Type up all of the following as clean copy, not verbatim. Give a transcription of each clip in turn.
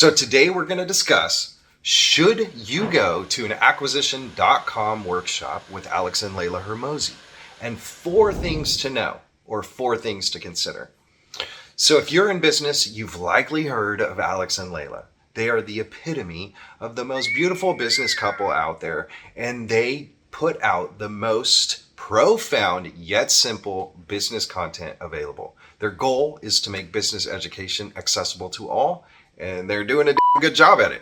So today we're going to discuss, should you go to an acquisition.com workshop with Alex and Leila Hormozi? And 4 things to know, or 4 things to consider. So if you're in business, you've likely heard of Alex and Leila. They are the epitome of the most beautiful business couple out there, and they put out the most profound yet simple business content available. Their goal is to make business education accessible to all, and they're doing a good job at it.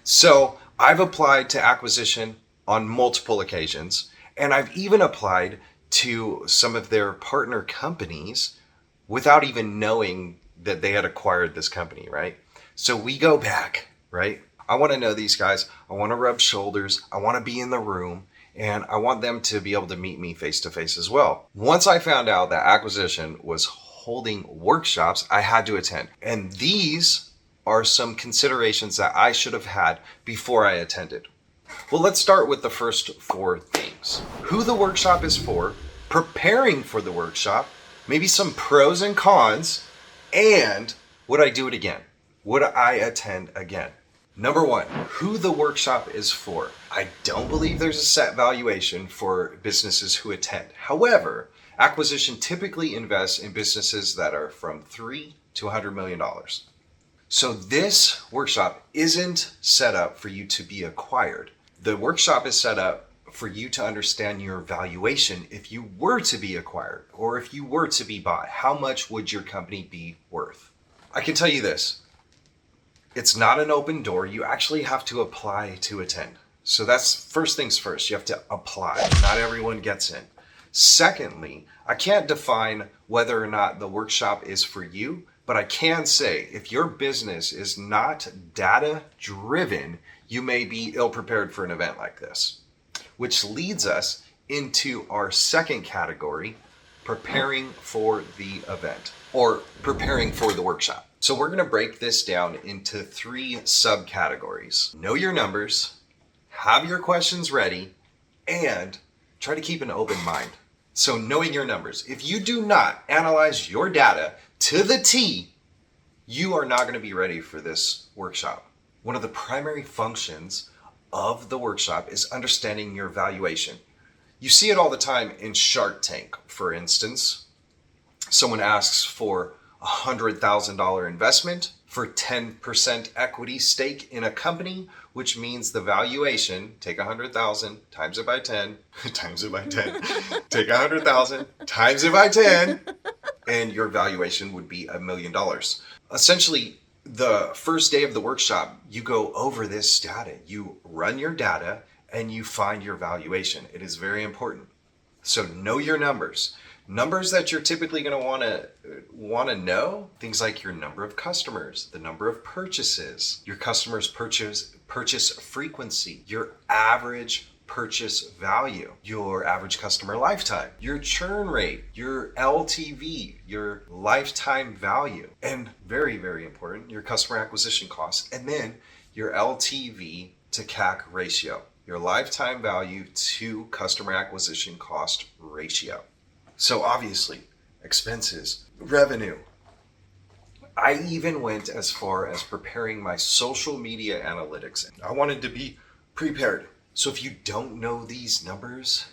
So I've applied to acquisition on multiple occasions, and I've even applied to some of their partner companies without even knowing that they had acquired this company, right? So we go back, right? I want to know these guys. I want to rub shoulders. I want to be in the room, and I want them to be able to meet me face to face as well. Once I found out that acquisition was holding workshops, I had to attend. And these are some considerations that I should have had before I attended. Well, let's start with the first 4 things. Who the workshop is for, preparing for the workshop, maybe some pros and cons, and would I do it again? Would I attend again? Number 1, who the workshop is for. I don't believe there's a set valuation for businesses who attend. However, acquisition typically invests in businesses that are from $3 to $100 million. So this workshop isn't set up for you to be acquired. The workshop is set up for you to understand your valuation if you were to be acquired or if you were to be bought. How much would your company be worth? I can tell you this. It's not an open door. You actually have to apply to attend. So that's first things first. You have to apply. Not everyone gets in. Secondly, I can't define whether or not the workshop is for you, but I can say if your business is not data driven, you may be ill prepared for an event like this. Which leads us into our second category, preparing for the event or preparing for the workshop. So we're going to break this down into 3 subcategories. Know your numbers, have your questions ready, and try to keep an open mind. So knowing your numbers. If you do not analyze your data to the T, you are not going to be ready for this workshop. One of the primary functions of the workshop is understanding your valuation. You see it all the time in Shark Tank, for instance. Someone asks for a $100,000 investment for 10% equity stake in a company, which means the valuation, take 100,000 times it by 10, times it by 10, take 100,000 times it by 10, and your valuation would be $1 million. Essentially, the first day of the workshop, you go over this data. You run your data and you find your valuation. It is very important. So know your numbers. Numbers that you're typically going to want to know, things like your number of customers, the number of purchases, your customers' purchase frequency, your average purchase value, your average customer lifetime, your churn rate, your LTV, your lifetime value, and very, very important, your customer acquisition costs, and then your LTV to CAC ratio, your lifetime value to customer acquisition cost ratio. So obviously, expenses, revenue. I even went as far as preparing my social media analytics. I wanted to be prepared. So if you don't know these numbers,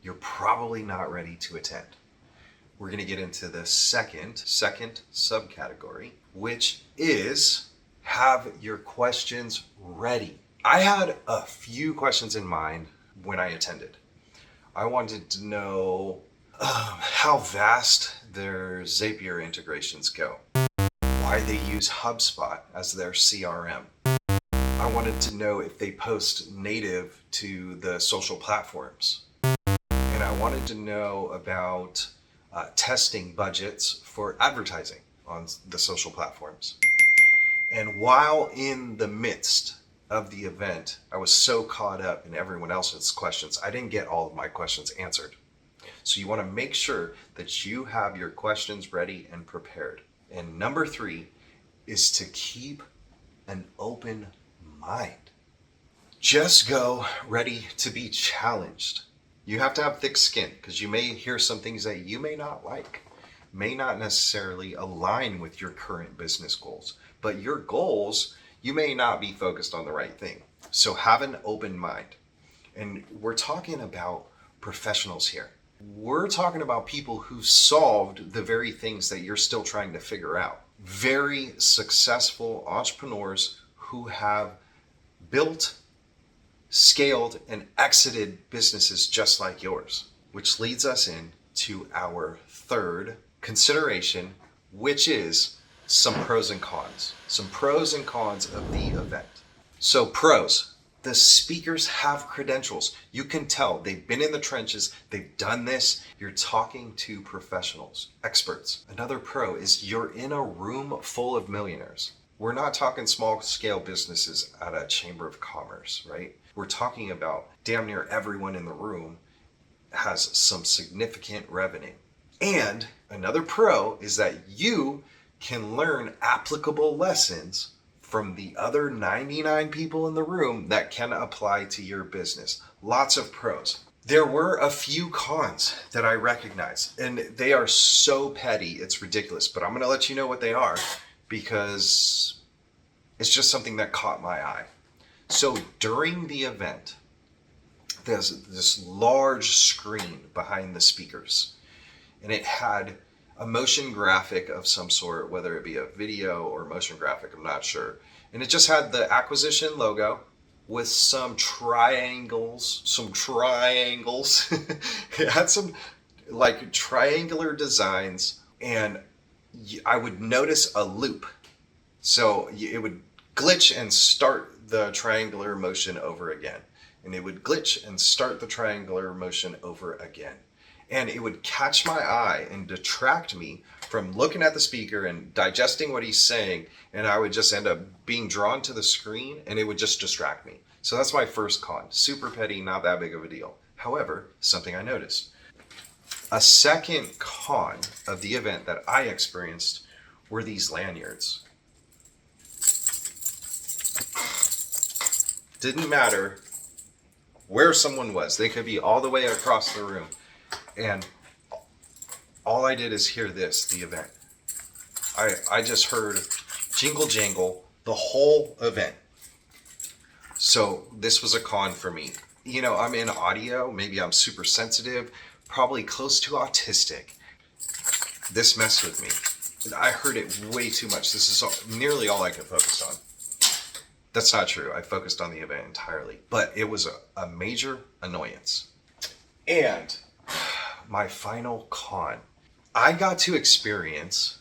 you're probably not ready to attend. We're going to get into the second subcategory, which is have your questions ready. I had a few questions in mind when I attended. I wanted to know how vast their Zapier integrations go, why they use HubSpot as their CRM. I wanted to know if they post native to the social platforms. And I wanted to know about testing budgets for advertising on the social platforms. And while in the midst of the event, I was so caught up in everyone else's questions, I didn't get all of my questions answered. So you want to make sure that you have your questions ready and prepared. And number 3 is to keep an open mind. Just go ready to be challenged. You have to have thick skin because you may hear some things that you may not like, may not necessarily align with your current business goals. But your goals, you may not be focused on the right thing. So have an open mind. And we're talking about professionals here. We're talking about people who solved the very things that you're still trying to figure out. Very successful entrepreneurs who have built, scaled, and exited businesses just like yours, which leads us into our third consideration, which is some pros and cons. Some pros and cons of the event. So pros. The speakers have credentials. You can tell they've been in the trenches. They've done this. You're talking to professionals, experts. Another pro is you're in a room full of millionaires. We're not talking small scale businesses at a chamber of commerce, right? We're talking about damn near everyone in the room has some significant revenue. And another pro is that you can learn applicable lessons from the other 99 people in the room that can apply to your business. Lots of pros. There were a few cons that I recognize, and they are so petty, it's ridiculous, but I'm going to let you know what they are because it's just something that caught my eye. So during the event, there's this large screen behind the speakers, and it had a motion graphic of some sort, whether it be a video or motion graphic, I'm not sure. And it just had the acquisition logo with some triangles. It had some like triangular designs, and I would notice a loop. So it would glitch and start the triangular motion over again. And it would glitch and start the triangular motion over again. And it would catch my eye and detract me from looking at the speaker and digesting what he's saying. And I would just end up being drawn to the screen and it would just distract me. So that's my first con. Super petty, not that big of a deal. However, something I noticed. A second con of the event that I experienced were these lanyards. Didn't matter where someone was. They could be all the way across the room. And all I did is hear this, the event. I just heard jingle jangle the whole event. So this was a con for me. You know, I'm in audio, maybe I'm super sensitive, probably close to autistic. This messed with me. I heard it way too much. This is nearly all I could focus on. That's not true. I focused on the event entirely, but it was a major annoyance. And my final con, I got to experience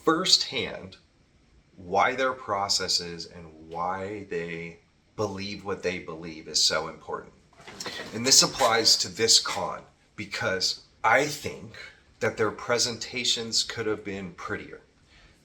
firsthand why their processes and why they believe what they believe is so important. And this applies to this con because I think that their presentations could have been prettier.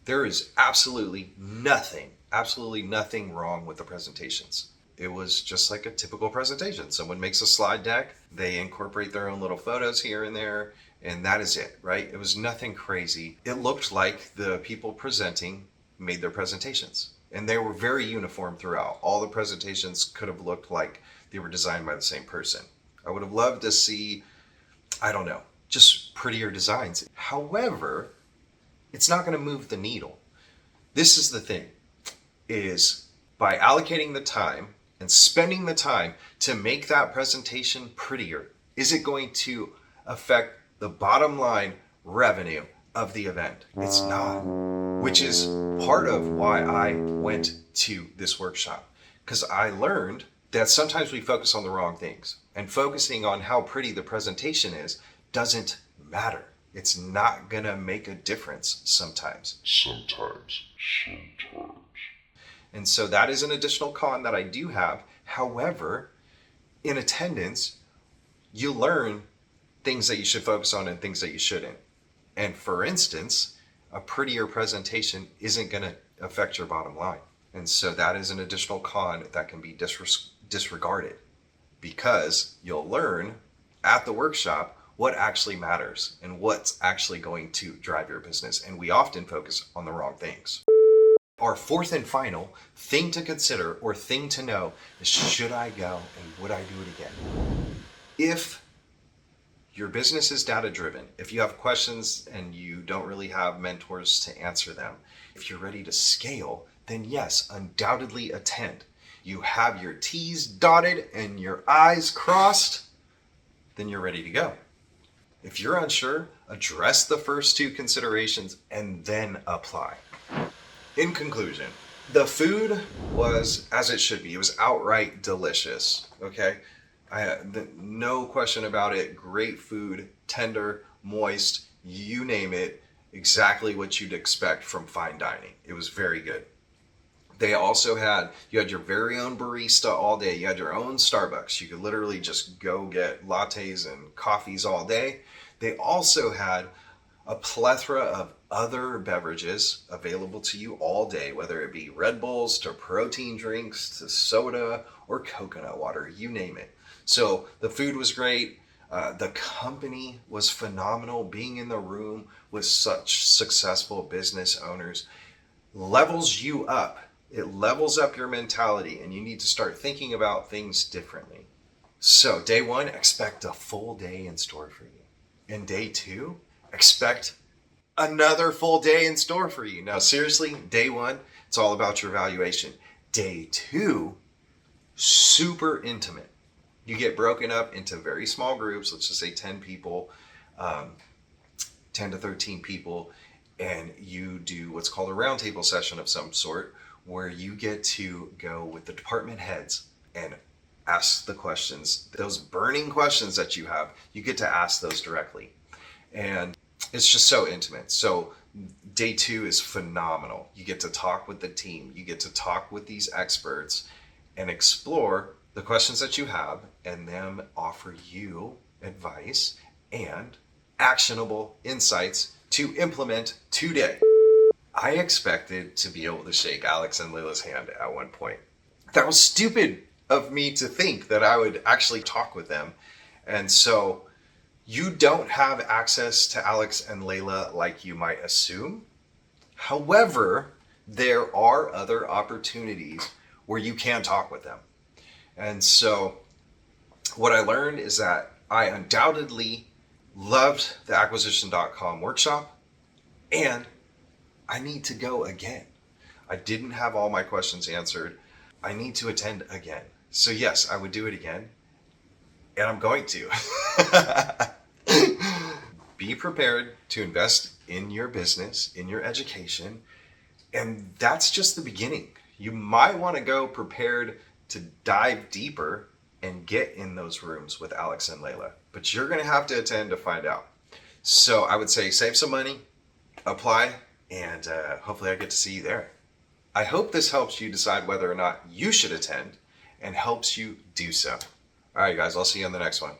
There is absolutely nothing wrong with the presentations. It was just like a typical presentation. Someone makes a slide deck, they incorporate their own little photos here and there, and that is it, right? It was nothing crazy. It looked like the people presenting made their presentations, and they were very uniform throughout. All the presentations could have looked like they were designed by the same person. I would have loved to see, I don't know, just prettier designs. However, it's not going to move the needle. This is the thing, is by allocating the time and spending the time to make that presentation prettier, is it going to affect the bottom line revenue of the event? It's not, which is part of why I went to this workshop, because I learned that sometimes we focus on the wrong things, and focusing on how pretty the presentation is doesn't matter. It's not gonna make a difference sometimes. And so that is an additional con that I do have. However, in attendance, you learn things that you should focus on and things that you shouldn't. And for instance, a prettier presentation isn't going to affect your bottom line. And so that is an additional con that can be disregarded, because you'll learn at the workshop what actually matters and what's actually going to drive your business. And we often focus on the wrong things. Our fourth and final thing to consider or thing to know is, should I go and would I do it again? If your business is data driven, if you have questions and you don't really have mentors to answer them, if you're ready to scale, then yes, undoubtedly attend. You have your T's dotted and your I's crossed, then you're ready to go. If you're unsure, address the first two considerations and then apply. In conclusion, the food was as it should be. It was outright delicious, okay? No question about it. Great food, tender, moist, you name it, exactly what you'd expect from fine dining. It was very good. They also you had your very own barista all day. You had your own Starbucks. You could literally just go get lattes and coffees all day. They also had a plethora of other beverages available to you all day, whether it be Red Bulls to protein drinks to soda or coconut water, you name it. So the food was great. The company was phenomenal. Being in the room with such successful business owners levels you up. It levels up your mentality, and you need to start thinking about things differently. So day one, expect a full day in store for you. And day two, expect another full day in store for you. Now, seriously, day one, it's all about your valuation. Day two, super intimate. You get broken up into very small groups, let's just say 10 people, 10 to 13 people, and you do what's called a roundtable session of some sort, where you get to go with the department heads and ask the questions, those burning questions that you have, you get to ask those directly. And it's just so intimate. So day two is phenomenal. You get to talk with the team. You get to talk with these experts and explore the questions that you have, and them offer you advice and actionable insights to implement today. I expected to be able to shake Alex and Leila's hand at one point. That was stupid of me to think that I would actually talk with them. And so you don't have access to Alex and Leila like you might assume. However, there are other opportunities where you can talk with them. And so what I learned is that I undoubtedly loved the acquisition.com workshop, and I need to go again. I didn't have all my questions answered. I need to attend again. So yes, I would do it again, and I'm going to. Be prepared to invest in your business, in your education, and that's just the beginning. You might want to go prepared to dive deeper and get in those rooms with Alex and Leila, but you're going to have to attend to find out. So I would say save some money, apply, and hopefully I get to see you there. I hope this helps you decide whether or not you should attend and helps you do so. All right, guys, I'll see you on the next one.